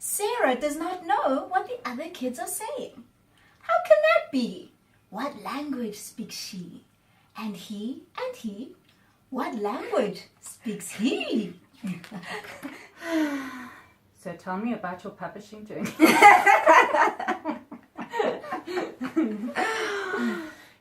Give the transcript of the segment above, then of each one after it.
Sarah does not know what the other kids are saying. How can that be? What language speaks she? And he, what language speaks he? So tell me about your publishing journey.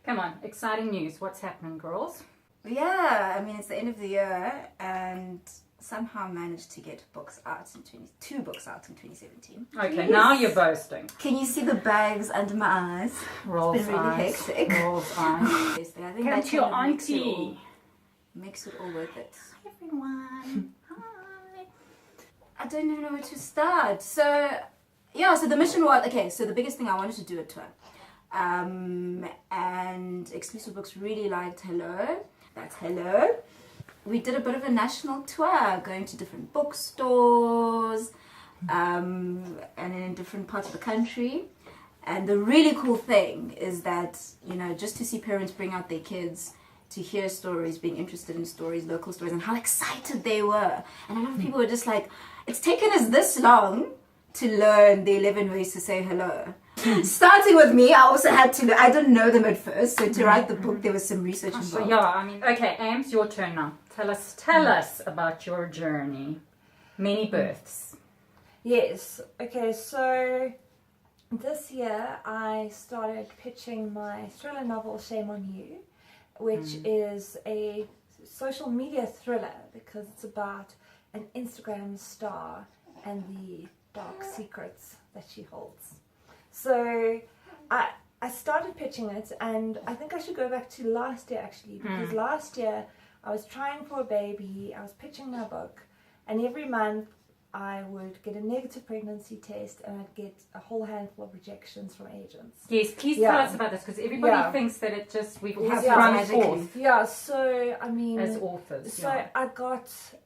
Come on, exciting news. What's happening, girls? Yeah, I mean, it's the end of the year and somehow managed to get books out in 2 books out in 2017. Okay, Yes. now you're boasting. Can you see the bags under my eyes? Rolls It's been really eyes. hectic. Rolls eyes. Yes, I think Come that to your kind of makes it all- auntie. makes it all worth it. Hi, everyone. Hi. I don't even know where to start. So the mission was, okay, so the biggest thing I wanted to do a tour. And Exclusive Books really liked Hello. That's Hello. We did a bit of a national tour, going to different bookstores, and in different parts of the country. And the really cool thing is that, just to see parents bring out their kids to hear stories, being interested in stories, local stories, and how excited they were. And a lot of people were just like, it's taken us this long to learn the 11 ways to say hello. Starting with me, I also had to, I didn't know them at first, so to write the book, there was some research involved. So yeah, I mean, okay, Ames, your turn now. Tell us about your journey. Many births. Yes. Okay, so this year I started pitching my thriller novel Shame on You, which is a social media thriller because it's about an Instagram star and the dark secrets that she holds. So I started pitching it, and I think I should go back to last year actually, because last year I was trying for a baby, I was pitching my book, and every month I would get a negative pregnancy test and I'd get a whole handful of rejections from agents. Yes, please Yeah. tell us about this, because everybody Yeah. thinks that it just, we Yeah. have Yeah. run Magically. forth Yeah, so I mean, as authors. so yeah.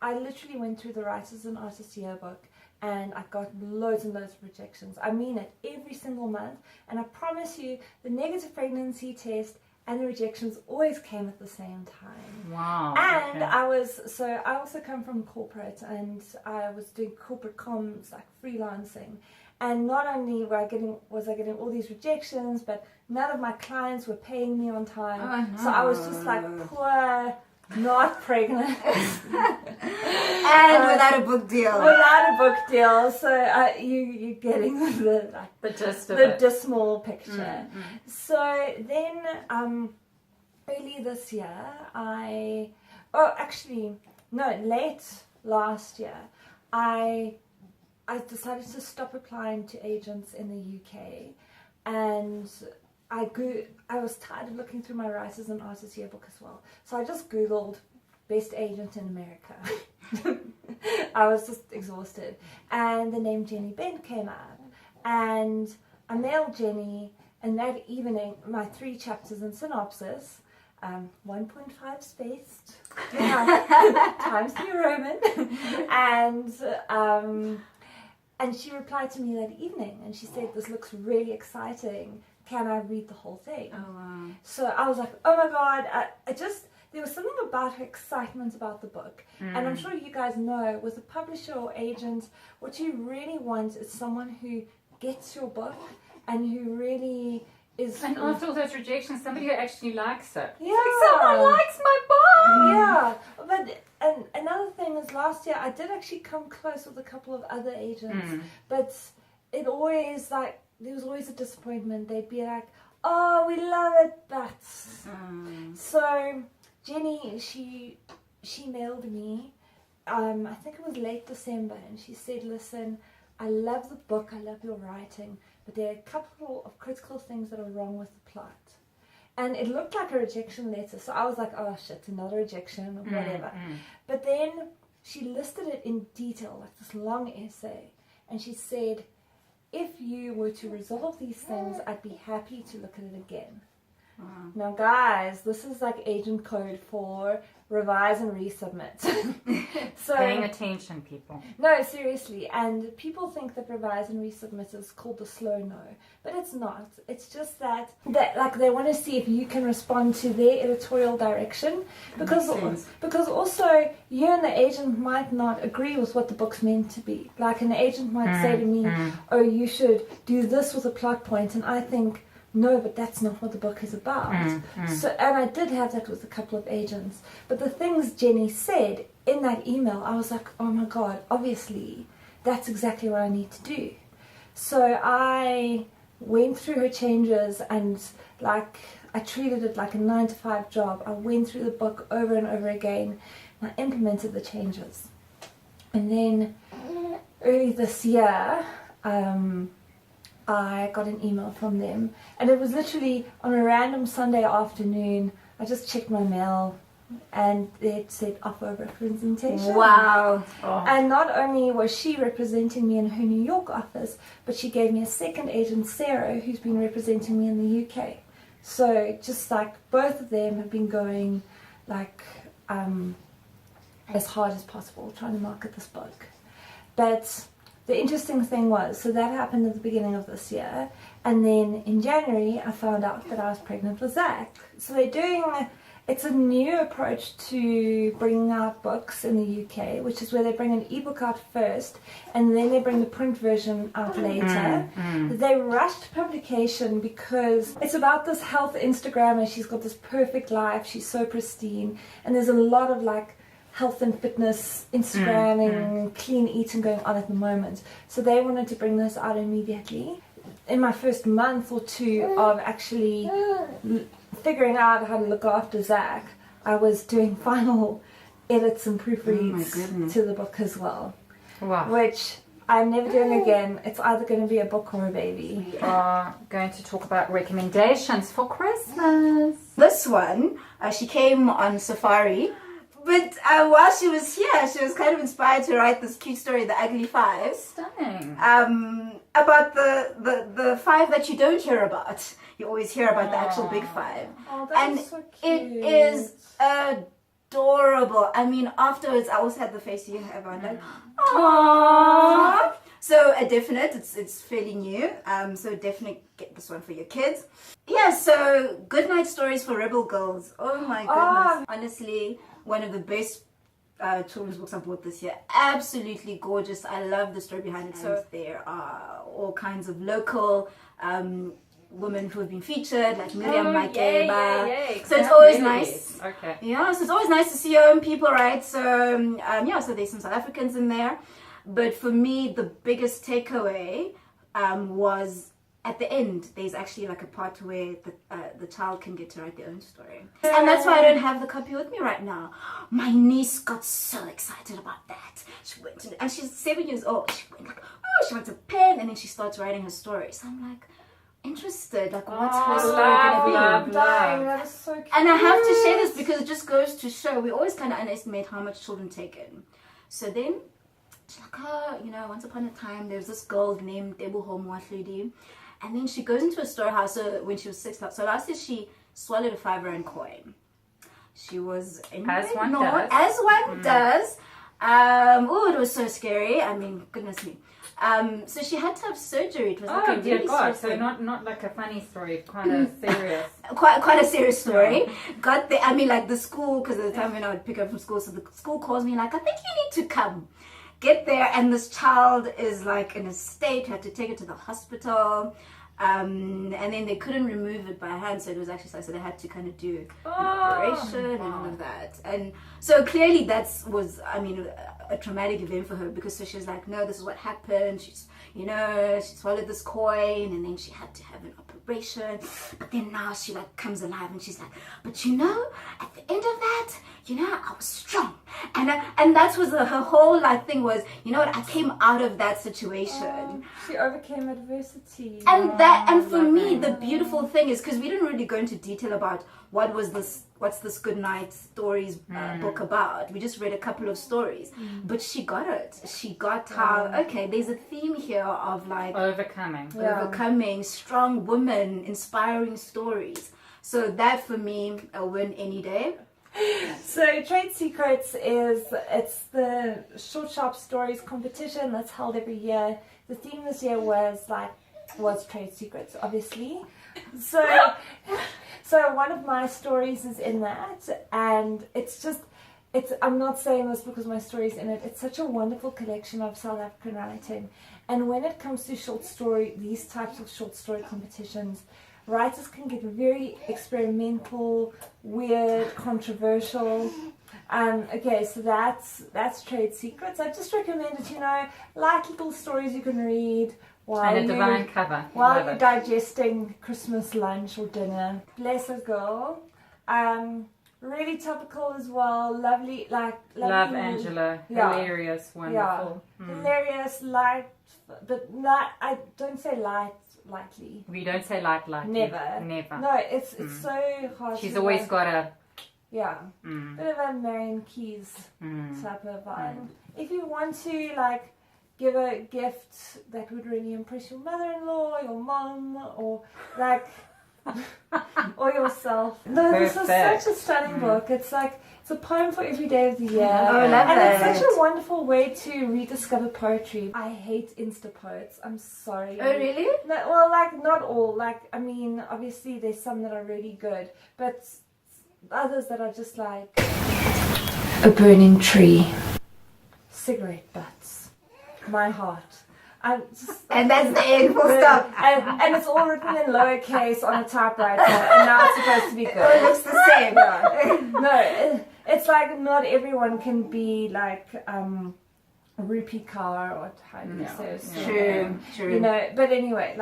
I literally went through the Writers and Artists Yearbook and I got loads and loads of rejections. I mean it, every single month. And I promise you, the negative pregnancy test and the rejections always came at the same time. Wow. And okay. I also come from corporate, and I was doing corporate comms, like freelancing. And not only was I getting all these rejections, but none of my clients were paying me on time. Oh, no. So I was just like, poor, not pregnant. And without a book deal. Without a book deal. So you're getting The gist of the it. dismal picture. So then, early this year, late last year, I decided to stop applying to agents in the UK, and I was tired of looking through my Writers and Artists Yearbook as well. So I just Googled best agent in America. I was just exhausted. And the name Jenny Bent came up. And I mailed Jenny, and that evening, my 3 chapters and synopsis, 1.5 spaced, Times New Roman, and she replied to me that evening, and she said, "This looks really exciting. Can I read the whole thing?" Oh, wow. So I was like, oh my God, there was something about her excitement about the book. And I'm sure you guys know, with a publisher or agent, what you really want is someone who gets your book and who really is... And after all those rejections, somebody who actually likes it. Yeah. Someone likes my book! Yeah, and another thing is last year I did actually come close with a couple of other agents, but it always there was always a disappointment. They'd be like, "Oh, we love it, but..." So Jenny, she mailed me, I think it was late December, and she said, "Listen, I love the book, I love your writing, but there are a couple of critical things that are wrong with the plot." And it looked like a rejection letter, so I was like, oh shit, another rejection or whatever. But then she listed it in detail, like this long essay, and she said, "If you were to resolve these things, I'd be happy to look at it again." Now, guys, this is like agent code for revise and resubmit. So Paying attention, people. no, seriously, and people think that revise and resubmit is called the slow no, but it's not. It's just that like they want to see if you can respond to their editorial direction, because also you and the agent might not agree with what the book's meant to be. Like an agent might say to me, "Oh, you should do this with a plot point," and I think, no, but that's not what the book is about. So, and I did have that with a couple of agents. But the things Jenny said in that email, I was like, oh my God, obviously, that's exactly what I need to do. So I went through her changes and like I treated it like a 9-to-5 job. I went through the book over and over again and I implemented the changes. And then early this year, I got an email from them, and it was literally on a random Sunday afternoon. I just checked my mail and it said offer representation. Wow. And not only was she representing me in her New York office, but she gave me a second agent, Sarah, who's been representing me in the UK. So just like both of them have been going like as hard as possible trying to market this book. But the interesting thing was, so that happened at the beginning of this year, and then in January I found out that I was pregnant with Zach. So it's a new approach to bringing out books in the UK, which is where they bring an ebook out first and then they bring the print version out later. They rushed publication because it's about this health Instagrammer. She's got this perfect life, she's so pristine, and there's a lot of like health and fitness Instagramming, clean eating going on at the moment. So they wanted to bring this out immediately. In my first month or two of actually figuring out how to look after Zach, I was doing final edits and proofreads to the book as well. Wow. Which I'm never doing again. It's either going to be a book or a baby. We are going to talk about recommendations for Christmas. This one, she came on safari. But while she was here, she was kind of inspired to write this cute story, The Ugly Five. Stunning. About the five that you don't hear about. You always hear about the actual big five. Oh, that's so cute. It is adorable. I mean, afterwards, I also had the face you have on, like, aww. So a definite, it's fairly new. So definitely get this one for your kids. Yeah, so Goodnight Stories for Rebel Girls. Oh my goodness. Honestly, one of the best children's books I bought this year. Absolutely gorgeous. I love the story behind it. So there are all kinds of local women who have been featured, like Miriam Makeba. So it's always nice. Okay. Yeah, so it's always nice to see your own people, right? So so there's some South Africans in there. But for me, the biggest takeaway was at the end, there's actually like a part where the child can get to write their own story. And that's why I don't have the copy with me right now. My niece got so excited about that. She went to, and she's 7 years old. She went like, oh, she wants a pen, and then she starts writing her story. So I'm like, interested, like what's her story gonna be? Love. That is so cute. And I have to share this because it just goes to show we always kind of underestimate how much children take in. So then she's like, oh, once upon a time there was this girl named Debuho Mwahludi. And then she goes into a storehouse when she was 6. So last year she swallowed a 5-rand coin. She was as one does. It was so scary. I mean, goodness me. So she had to have surgery. It was like a dear really God! serious So thing. not like a funny story, quite a serious. Quite a serious story. Got there. I mean, like the school, because at the time when I would pick up from school, so the school calls me like, I think you need to come. Get there, and this child is like in a state, had to take it to the hospital, and then they couldn't remove it by hand, so it was actually so they had to kind of do an operation and all of that. And so clearly was a traumatic event for her, because so she was like, no, this is what happened. She swallowed this coin, and then she had to have an operation. But then now she like comes alive, and she's like, but at the end of that, I was strong, and that was her whole thing was, I came out of that situation. She overcame adversity. And for me, the beautiful thing is, because we didn't really go into detail about what's this Goodnight Stories book about. We just read a couple of stories, but she got it. She got how, okay, there's a theme here of like overcoming, strong women, inspiring stories. So that for me, a win any day. So Trade Secrets it's the short sharp stories competition that's held every year. The theme this year was Trade Secrets, obviously. So one of my stories is in that, and I'm not saying this because my story's in it. It's such a wonderful collection of South African writing. And when it comes to these types of short story competitions, writers can get very experimental, weird, controversial. Okay, so that's Trade Secrets. I just recommend it, light little stories you can read while And a divine cover. while Love you're it. digesting Christmas lunch or dinner. Bless a girl. Really topical as well. Lovely, Love Angela. Yeah. Hilarious, wonderful. hilarious, light, but not. I don't say lightly. We don't say lightly. Never. Never. No, it's so hard. She's to always like- got a... bit of a Marion Keys type of vibe. If you want to give a gift that would really impress your mother-in-law, your mom, or or yourself. No, this is Perfect. such a stunning book. It's a poem for every day of the year. Oh, love and it. it's such a wonderful way to rediscover poetry. I hate Insta poets. I'm sorry. Oh, really? No, well, not all. Obviously there's some that are really good, but others that are just a burning tree, cigarette butts, my heart. And that's the end, full stop. And it's all written in lowercase on a typewriter, and now it's supposed to be good. Oh, it looks the same. No, it's not everyone can be Rupi Kaur or how do you say it? True. But anyway,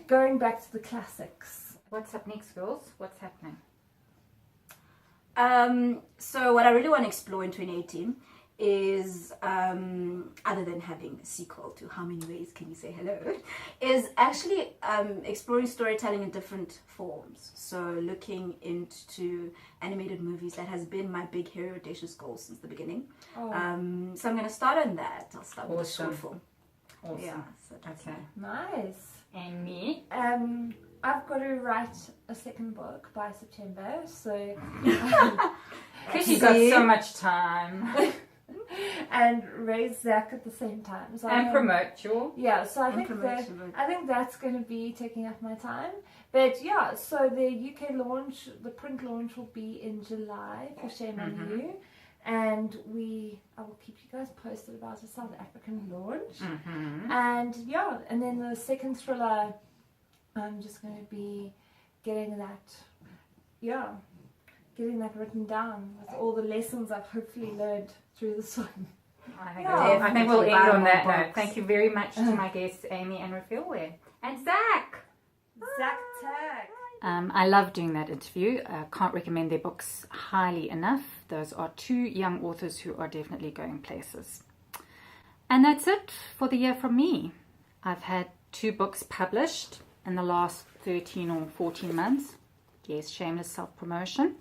going back to the classics. What's up next, girls? What's happening? So what I really want to explore in 2018 is, other than having a sequel to How Many Ways Can You Say Hello, is actually exploring storytelling in different forms. So looking into animated movies. That has been my big, hairy, audacious goal since the beginning. Oh. So I'm going to start on that. I'll start with the Awesome. short form. Awesome. Yeah, so that's Okay. Nice. And me? I've got to write a second book by September, so Because you've got so much time. and raise Zach at the same time. So And promote your... So I think that's going to be taking up my time. But yeah, so the UK launch, the print launch will be in July for Shame on You. And I will keep you guys posted about the South African launch. And and then the second thriller, I'm just going to be getting that written down with all the lessons I've hopefully learned through this one. I think we'll end Buy on more that note. books. Thank you very much to my guests, Amy and Raphael. And Zach! Zach Tag. I love doing that interview. I can't recommend their books highly enough. Those are two young authors who are definitely going places. And that's it for the year from me. I've had 2 books published in the last 13 or 14 months. Yes, shameless self-promotion.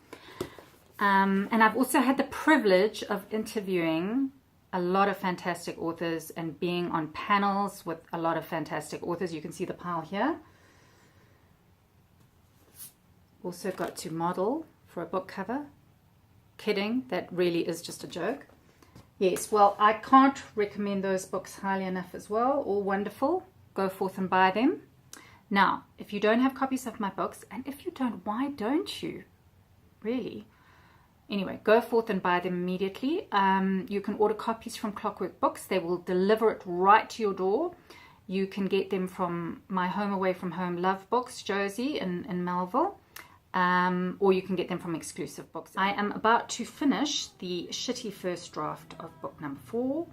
And I've also had the privilege of interviewing a lot of fantastic authors and being on panels with a lot of fantastic authors. You can see the pile here. Also got to model for a book cover. Kidding, that really is just a joke. Yes, well, I can't recommend those books highly enough as well. All wonderful. Go forth and buy them. Now, if you don't have copies of my books, and if you don't, why don't you? Really? Anyway, go forth and buy them immediately. You can order copies from Clockwork Books. They will deliver it right to your door. You can get them from my home away from home Love Books, Josie in Melville. Or you can get them from Exclusive Books. I am about to finish the shitty first draft of book number 4.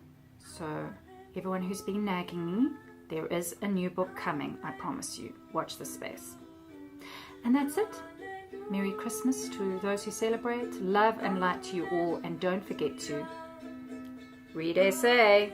So everyone who's been nagging me, there is a new book coming, I promise you. Watch this space. And that's it. Merry Christmas to those who celebrate. Love and light to you all. And don't forget to read essay.